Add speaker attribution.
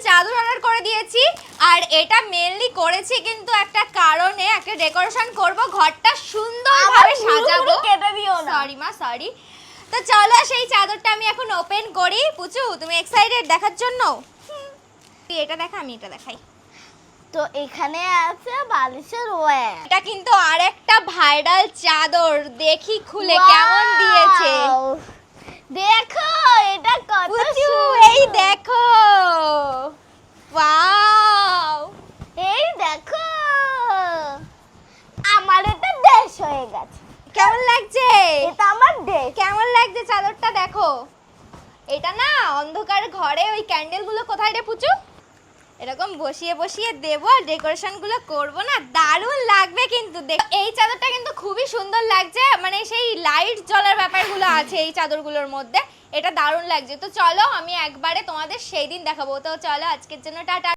Speaker 1: চাদর অর্ডার করে দিয়েছি আর এটা মেইনলি করেছি কিন্তু একটা কারণে, একটা ডেকোরেশন করব, ঘরটা সুন্দরভাবে সাজাবো।
Speaker 2: কেটে দিও না।
Speaker 1: সরি মা, সরি। তো চলো সেই চাদরটা আমি এখন ওপেন করি। পুচু তুমি এক্সাইটেড দেখার জন্য? তুই এটা দেখা, আমি এটা দেখাই।
Speaker 2: তো এখানে আছে বালিশের ওয়্যার।
Speaker 1: এটা কিন্তু আরেকটা ভাইরাল চাদর, দেখি খুলে কেমন দিয়েছে।
Speaker 2: দেখো এটা কত
Speaker 1: পুচু
Speaker 2: সুন্দর।
Speaker 1: এই দেখো, ওয়াও
Speaker 2: এই দেখো, আমার এটা দেশ হয়ে গেছে।
Speaker 1: কেমন লাগছে?
Speaker 2: এটা আমার দেশ।
Speaker 1: কেমন লাগছে চাদরটা দেখো। এটা না অন্ধকার ঘরে ওই ক্যান্ডেল গুলো কোথায় রে পুচু, এরকম বসিয়ে বসিয়ে দেব আর ডেকোরেশন গুলো করবো না, দারুণ লাগবে কিন্তু। এই চাদরটা কিন্তু খুবই সুন্দর লাগছে, মানে সেই লাইট জ্বলার ব্যাপারগুলো আছে এই চাদরগুলোর মধ্যে, এটা দারুণ লাগছে। তো চলো আমি একবারে তোমাদের সেই দিন দেখাবো। তো চলো আজকের জন্য টাটা।